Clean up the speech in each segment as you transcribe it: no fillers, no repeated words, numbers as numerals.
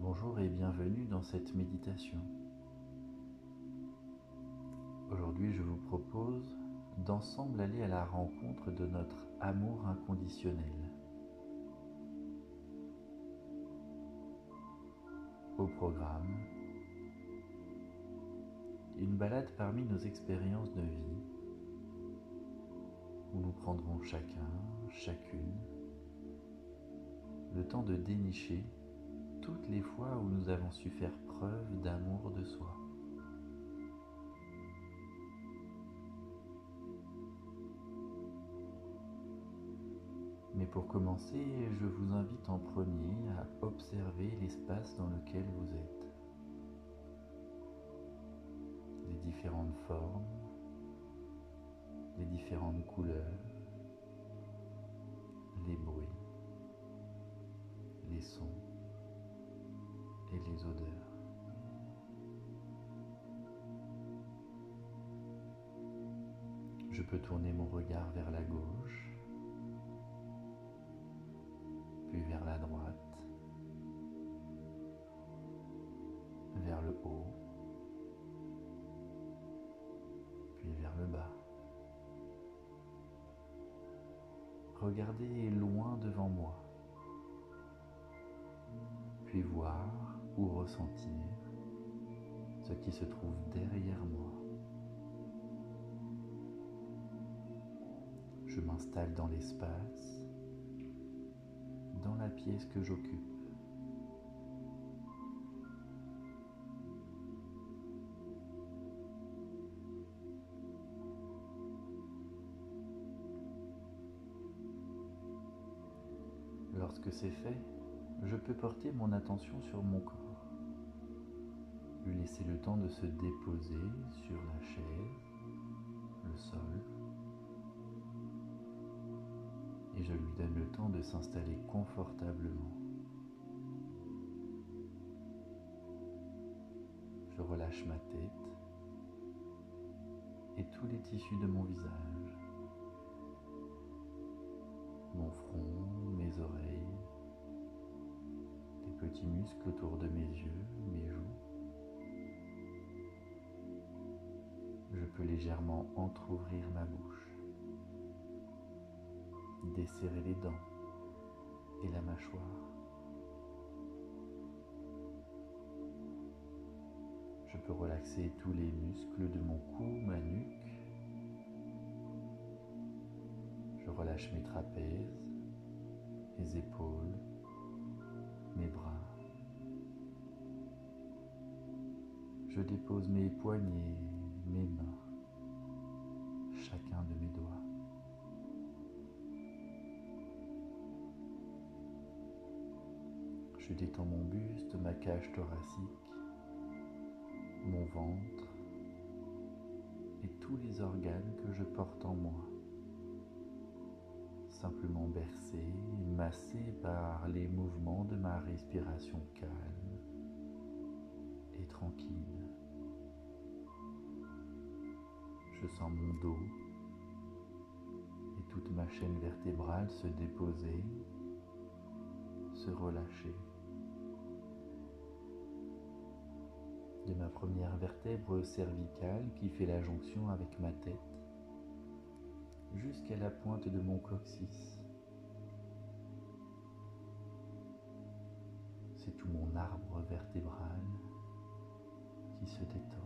Bonjour et bienvenue dans cette méditation. Aujourd'hui, je vous propose d'ensemble aller à la rencontre de notre amour inconditionnel. Au programme, une balade parmi nos expériences de vie où nous prendrons chacune, le temps de dénicher toutes les fois où nous avons su faire preuve d'amour de soi. Mais pour commencer, je vous invite en premier à observer l'espace dans lequel vous êtes. Les différentes formes, les différentes couleurs, les bruits, les sons et les odeurs. Je peux tourner mon regard vers la gauche, puis vers la droite, vers le haut, puis vers le bas. Regardez loin devant moi, puis voir ou ressentir ce qui se trouve derrière moi. Je m'installe dans l'espace, dans la pièce que j'occupe. Lorsque c'est fait, je peux porter mon attention sur mon corps, lui laisser le temps de se déposer sur la chaise, le sol, et je lui donne le temps de s'installer confortablement. Je relâche ma tête et tous les tissus de mon visage, mon front, mes oreilles, les petits muscles autour de mes yeux, mes joues. Je peux légèrement entrouvrir ma bouche, desserrer les dents et la mâchoire. Je peux relaxer tous les muscles de mon cou, ma nuque. Je relâche mes trapèzes, mes épaules, mes bras. Je dépose mes poignets, mes mains, chacun de mes doigts. Je détends mon buste, ma cage thoracique, mon ventre et tous les organes que je porte en moi. Simplement bercé, massé par les mouvements de ma respiration calme et tranquille. Je sens mon dos et toute ma chaîne vertébrale se déposer, se relâcher. De ma première vertèbre cervicale qui fait la jonction avec ma tête jusqu'à la pointe de mon coccyx. C'est tout mon arbre vertébral qui se détend.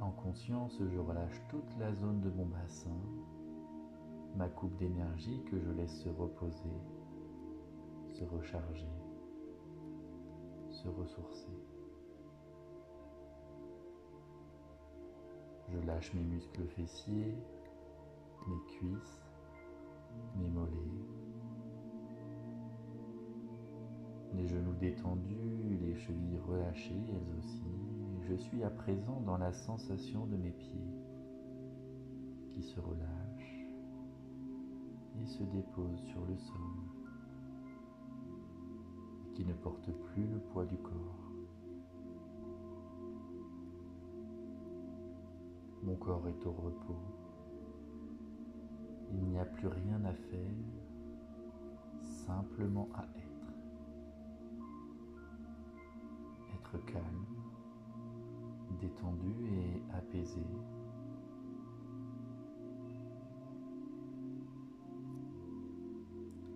En conscience, je relâche toute la zone de mon bassin, ma coupe d'énergie que je laisse se reposer, se recharger, se ressourcer. Je lâche mes muscles fessiers, mes cuisses, mes mollets, les genoux détendus, les chevilles relâchées elles aussi. Je suis à présent dans la sensation de mes pieds qui se relâchent et se déposent sur le sol et qui ne portent plus le poids du corps. Mon corps est au repos. Il n'y a plus rien à faire, simplement à être. Être calme, détendu et apaisé.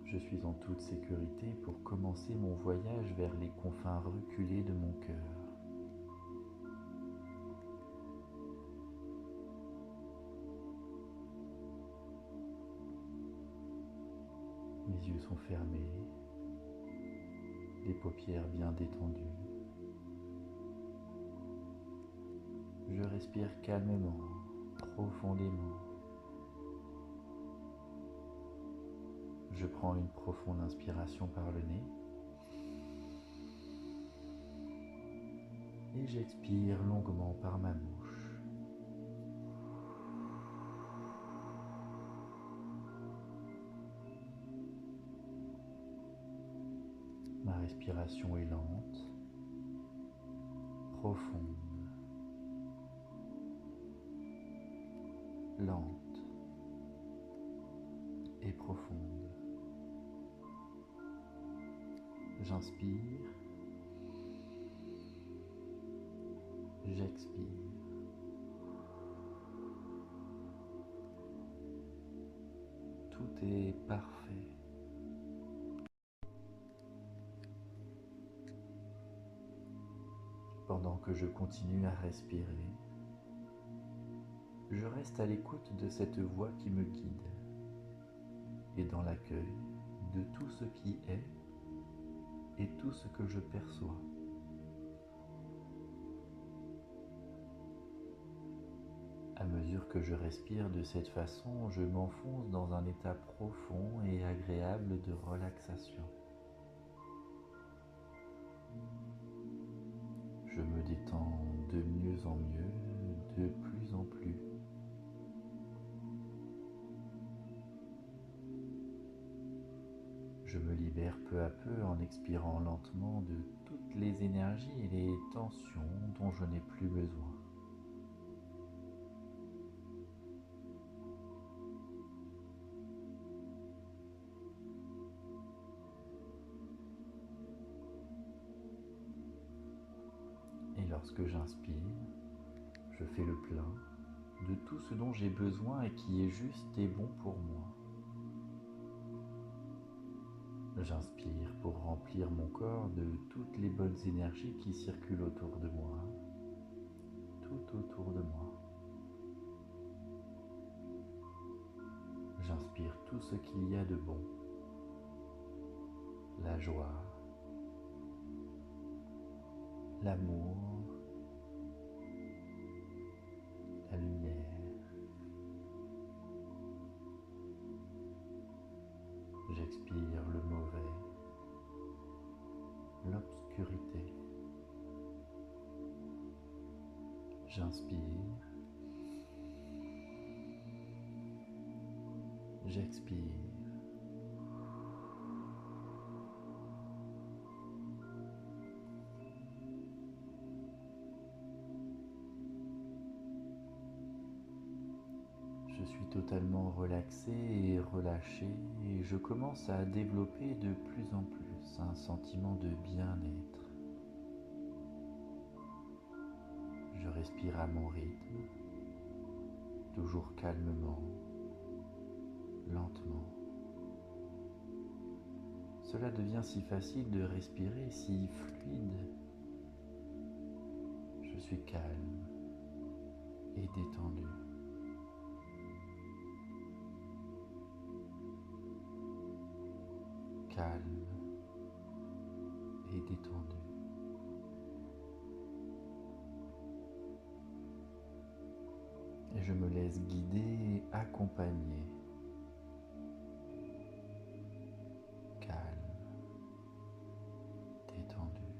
Je suis en toute sécurité pour commencer mon voyage vers les confins reculés de mon cœur. Mes yeux sont fermés, les paupières bien détendues. Je respire calmement, profondément. Je prends une profonde inspiration par le nez et j'expire longuement par ma bouche. Ma respiration est lente, profonde, lente et profonde. J'inspire, j'expire. Tout est parfait. Pendant que je continue à respirer, je reste à l'écoute de cette voix qui me guide et dans l'accueil de tout ce qui est et tout ce que je perçois. À mesure que je respire de cette façon, je m'enfonce dans un état profond et agréable de relaxation. Je me détends de mieux en mieux, de plus en plus. Je me libère peu à peu en expirant lentement de toutes les énergies et les tensions dont je n'ai plus besoin. Et lorsque j'inspire, je fais le plein de tout ce dont j'ai besoin et qui est juste et bon pour moi. J'inspire pour remplir mon corps de toutes les bonnes énergies qui circulent autour de moi, tout autour de moi. J'inspire tout ce qu'il y a de bon, la joie, l'amour, la lumière. J'expire le mauvais, l'obscurité. J'inspire, j'expire. Je suis totalement relaxé et relâché et je commence à développer de plus en plus un sentiment de bien-être. Je respire à mon rythme, toujours calmement, lentement. Cela devient si facile de respirer, si fluide. Je suis calme et détendu. Calme et détendu. Et je me laisse guider et accompagner. Calme, détendu.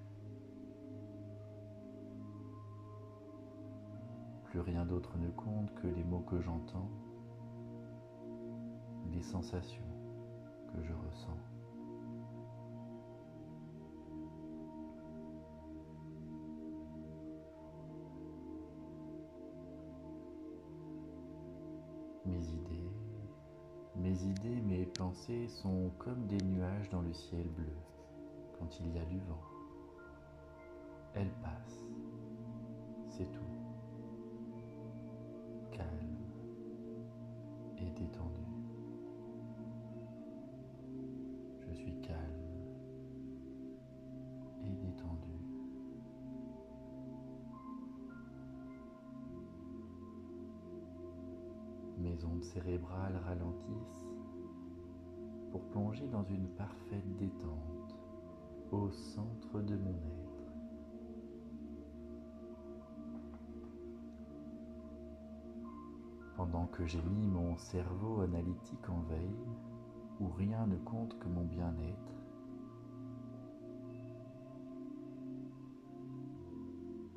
Plus rien d'autre ne compte que les mots que j'entends, les sensations que je ressens. Mes idées, Mes idées, mes pensées sont comme des nuages dans le ciel bleu quand il y a du vent. Elles passent, c'est tout, calme et détendu. Je suis calme et détendu. Mes ondes cérébrales ralentissent pour plonger dans une parfaite détente au centre de mon être. Pendant que j'ai mis mon cerveau analytique en veille, où rien ne compte que mon bien-être,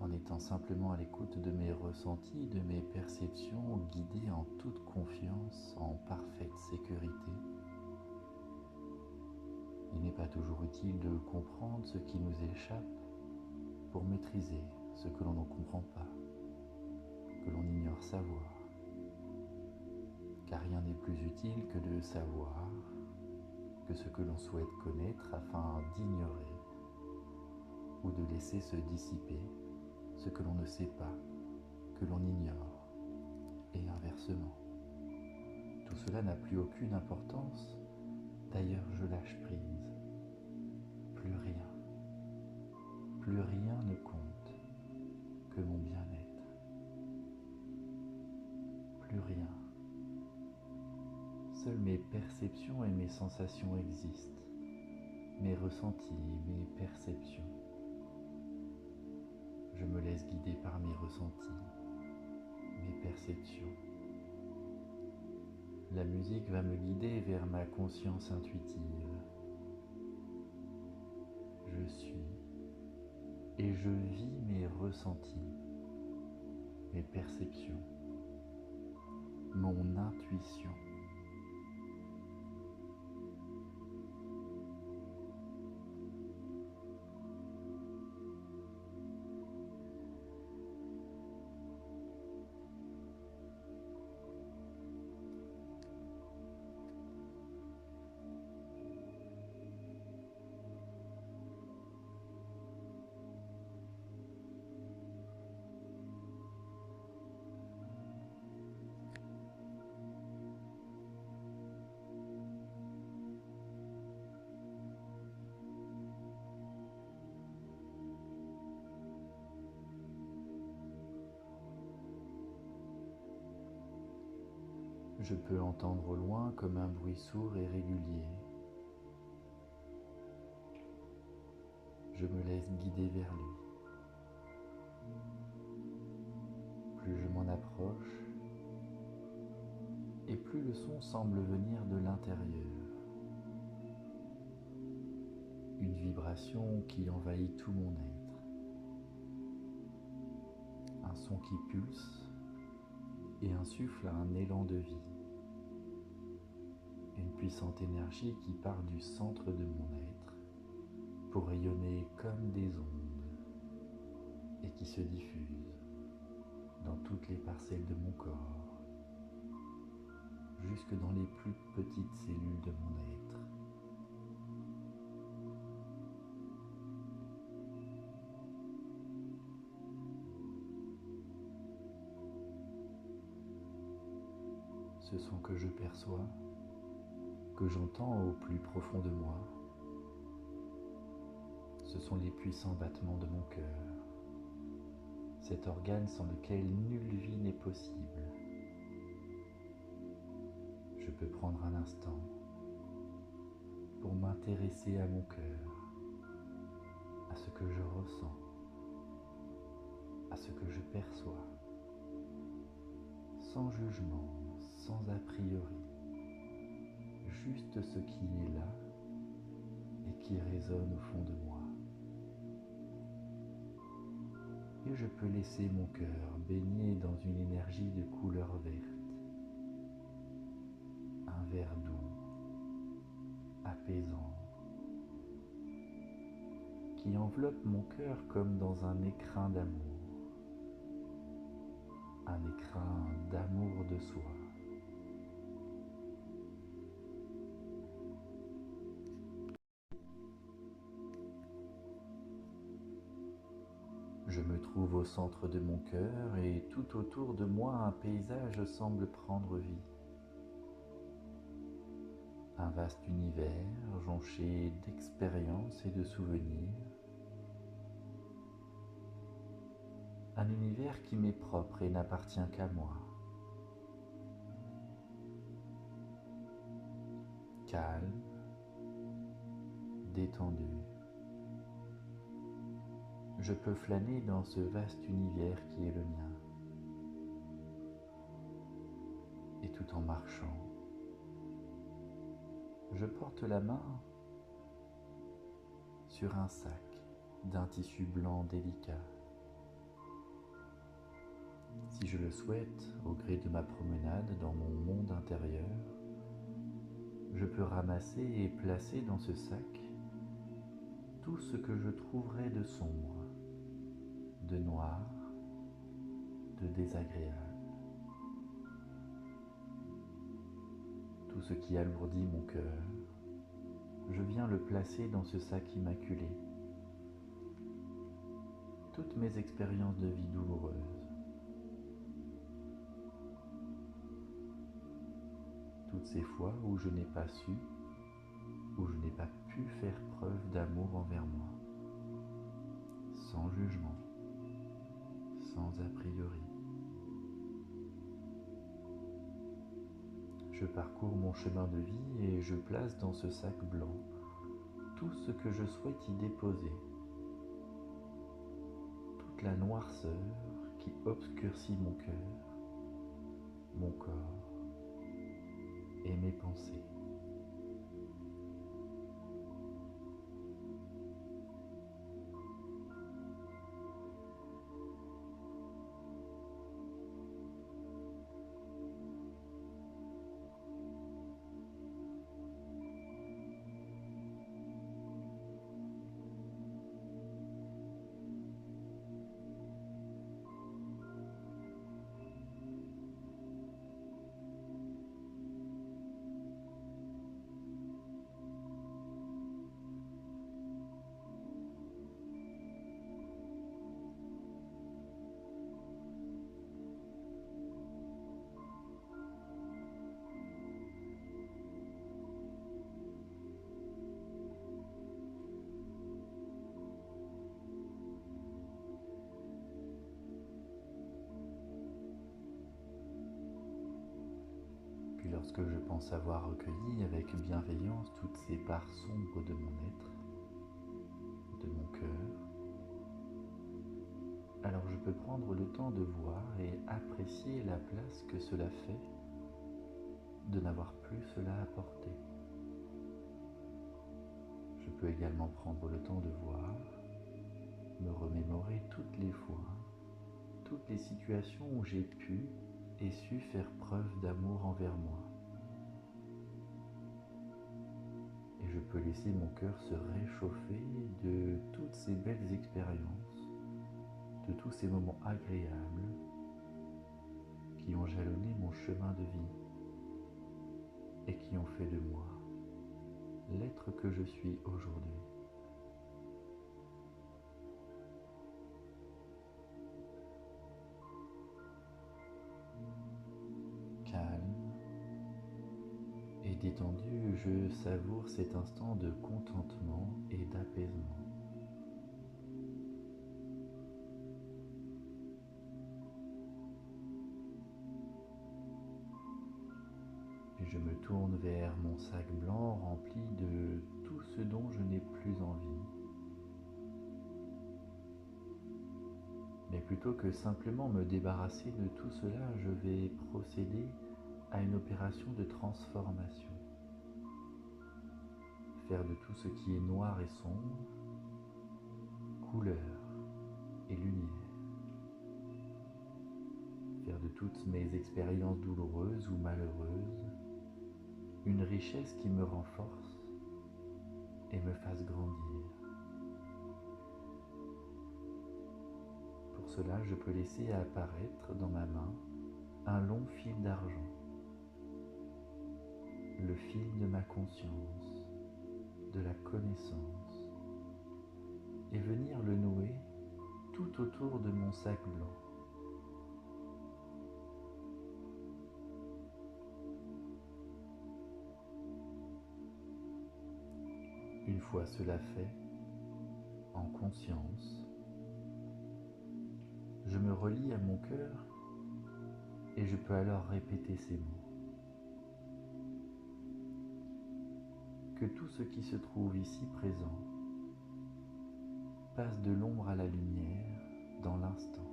en étant simplement à l'écoute de mes ressentis, de mes perceptions, guidés en toute confiance, en parfaite sécurité. Il n'est pas toujours utile de comprendre ce qui nous échappe pour maîtriser ce que l'on ne comprend pas, que l'on ignore savoir. Car rien n'est plus utile que de savoir que ce que l'on souhaite connaître afin d'ignorer ou de laisser se dissiper ce que l'on ne sait pas, que l'on ignore, et inversement. Tout cela n'a plus aucune importance, d'ailleurs je lâche prise. Plus rien ne compte que mon bien-être. Plus rien. Seules mes perceptions et mes sensations existent, mes ressentis, mes perceptions. Je me laisse guider par mes ressentis, mes perceptions. La musique va me guider vers ma conscience intuitive. Je suis et je vis mes ressentis, mes perceptions, mon intuition. Je peux entendre au loin comme un bruit sourd et régulier. Je me laisse guider vers lui. Plus je m'en approche, et plus le son semble venir de l'intérieur. Une vibration qui envahit tout mon être. Un son qui pulse et insuffle un élan de vie. Une puissante énergie qui part du centre de mon être pour rayonner comme des ondes et qui se diffuse dans toutes les parcelles de mon corps, jusque dans les plus petites cellules de mon être. Ce son que je perçois, que j'entends au plus profond de moi, ce sont les puissants battements de mon cœur, cet organe sans lequel nulle vie n'est possible. Je peux prendre un instant pour m'intéresser à mon cœur, à ce que je ressens, à ce que je perçois, sans jugement, sans a priori, juste ce qui est là et qui résonne au fond de moi. Et je peux laisser mon cœur baigner dans une énergie de couleur verte, un vert doux, apaisant, qui enveloppe mon cœur comme dans un écrin d'amour, un écrin d'amour de soi. Je me trouve au centre de mon cœur et tout autour de moi un paysage semble prendre vie. Un vaste univers jonché d'expériences et de souvenirs. Un univers qui m'est propre et n'appartient qu'à moi. Calme, détendu. Je peux flâner dans ce vaste univers qui est le mien. Et tout en marchant, je porte la main sur un sac d'un tissu blanc délicat. Si je le souhaite, au gré de ma promenade dans mon monde intérieur, je peux ramasser et placer dans ce sac tout ce que je trouverai de sombre, de noir, de désagréable. Tout ce qui alourdit mon cœur, je viens le placer dans ce sac immaculé. Toutes mes expériences de vie douloureuses, toutes ces fois où je n'ai pas su, où je n'ai pas pu faire preuve d'amour envers moi, sans jugement, sans a priori. Je parcours mon chemin de vie et je place dans ce sac blanc tout ce que je souhaite y déposer, toute la noirceur qui obscurcit mon cœur, mon corps et mes pensées. Puis lorsque je pense avoir recueilli avec bienveillance toutes ces parts sombres de mon être, de mon cœur, alors je peux prendre le temps de voir et apprécier la place que cela fait de n'avoir plus cela à porter. Je peux également prendre le temps de voir, me remémorer toutes les fois, toutes les situations où j'ai pu et su faire preuve d'amour envers moi. Et je peux laisser mon cœur se réchauffer de toutes ces belles expériences, de tous ces moments agréables qui ont jalonné mon chemin de vie et qui ont fait de moi l'être que je suis aujourd'hui. Calme et détendu, je savoure cet instant de contentement et d'apaisement. Puis je me tourne vers mon sac blanc rempli de tout ce dont je n'ai plus envie. Mais plutôt que simplement me débarrasser de tout cela, je vais procéder à une opération de transformation. Faire de tout ce qui est noir et sombre, couleur et lumière. Faire de toutes mes expériences douloureuses ou malheureuses une richesse qui me renforce et me fasse grandir. Pour cela, je peux laisser apparaître dans ma main un long fil d'argent, le fil de ma conscience, de la connaissance, et venir le nouer tout autour de mon sac blanc. Une fois cela fait, en conscience, je me relie à mon cœur et je peux alors répéter ces mots. Que tout ce qui se trouve ici présent passe de l'ombre à la lumière dans l'instant.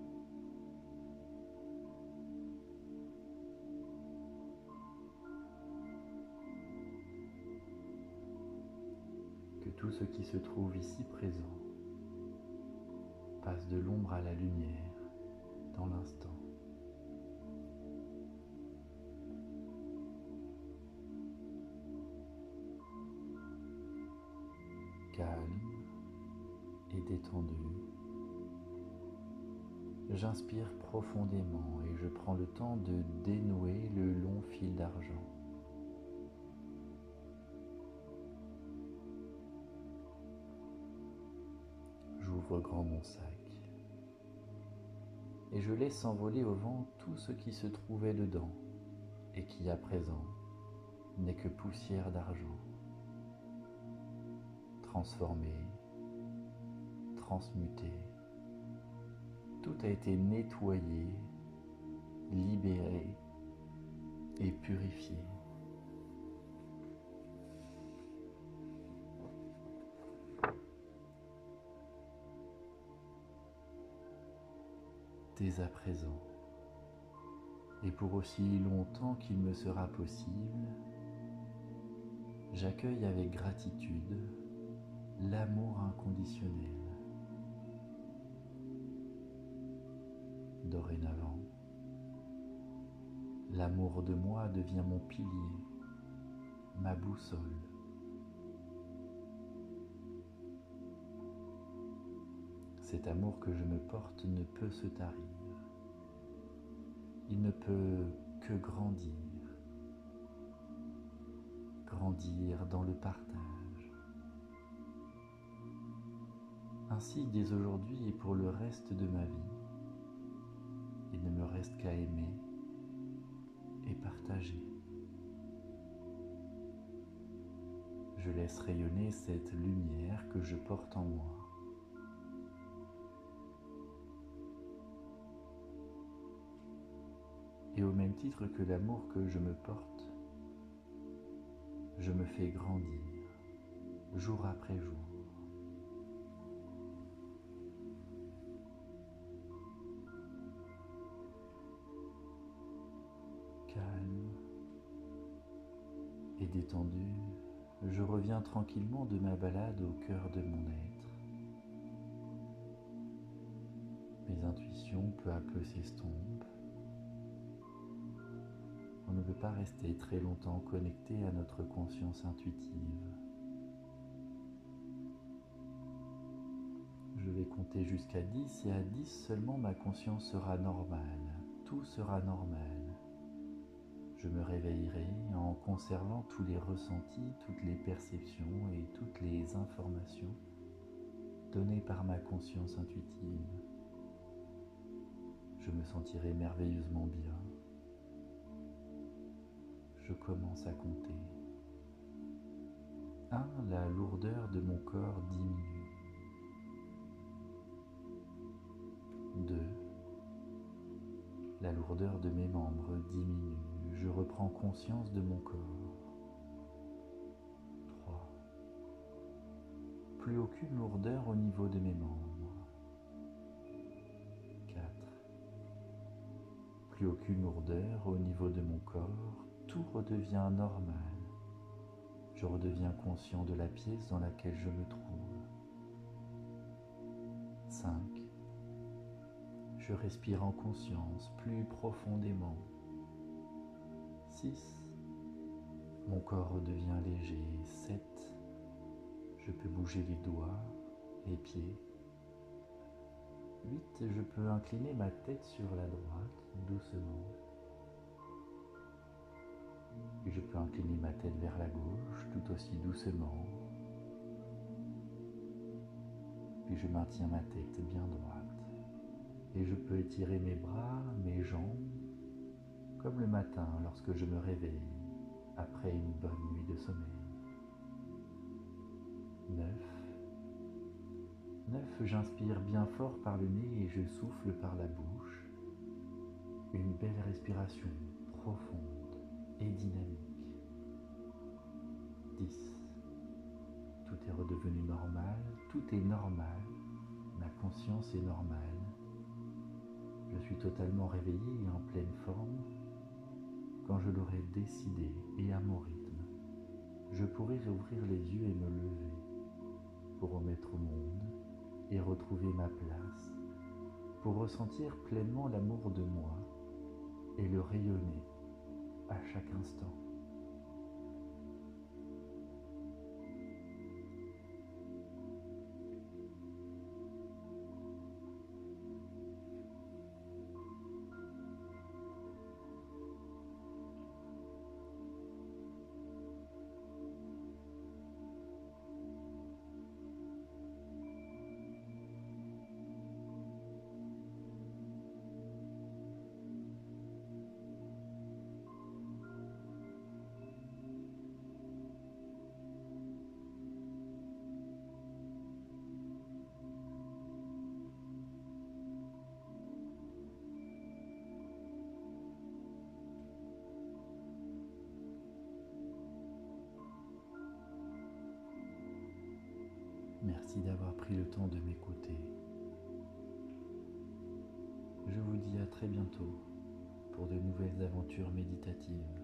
Que tout ce qui se trouve ici présent passe de l'ombre à la lumière dans l'instant. Calme et détendu, j'inspire profondément et je prends le temps de dénouer le long fil d'argent. J'ouvre grand mon sac et je laisse s'envoler au vent tout ce qui se trouvait dedans et qui à présent n'est que poussière d'argent. Transformé, transmuté, tout a été nettoyé, libéré et purifié. Dès à présent, et pour aussi longtemps qu'il me sera possible, j'accueille avec gratitude l'amour inconditionnel. Dorénavant, l'amour de moi devient mon pilier, ma boussole. Cet amour que je me porte ne peut se tarir. Il ne peut que grandir, grandir dans le partage. Ainsi, dès aujourd'hui et pour le reste de ma vie, il ne me reste qu'à aimer et partager. Je laisse rayonner cette lumière que je porte en moi. Et au même titre que l'amour que je me porte, je me fais grandir, jour après jour. Calme et détendu, je reviens tranquillement de ma balade au cœur de mon être. Mes intuitions peu à peu s'estompent. On ne peut pas rester très longtemps connecté à notre conscience intuitive. Je vais compter jusqu'à 10 et à 10 seulement ma conscience sera normale. Tout sera normal. Je me réveillerai en conservant tous les ressentis, toutes les perceptions et toutes les informations données par ma conscience intuitive. Je me sentirai merveilleusement bien. Je commence à compter. 1. La lourdeur de mon corps diminue. 2. La lourdeur de mes membres diminue. Je reprends conscience de mon corps. 3. Plus aucune lourdeur au niveau de mes membres. 4. Plus aucune lourdeur au niveau de mon corps. Tout redevient normal. Je redeviens conscient de la pièce dans laquelle je me trouve. 5. Je respire en conscience plus profondément. 6. Mon corps redevient léger. 7. Je peux bouger les doigts, les pieds. 8. Je peux incliner ma tête sur la droite, doucement. Et je peux incliner ma tête vers la gauche, tout aussi doucement. Puis je maintiens ma tête bien droite. Et je peux étirer mes bras, mes jambes, comme le matin lorsque je me réveille après une bonne nuit de sommeil. 9. 9. J'inspire bien fort par le nez et je souffle par la bouche. Une belle respiration profonde et dynamique. 10. Tout est redevenu normal, tout est normal, ma conscience est normale. Je suis totalement réveillé et en pleine forme. Quand je l'aurai décidé et à mon rythme, je pourrai réouvrir les yeux et me lever pour remettre au monde et retrouver ma place, pour ressentir pleinement l'amour de moi et le rayonner à chaque instant. Merci d'avoir pris le temps de m'écouter. Je vous dis à très bientôt pour de nouvelles aventures méditatives.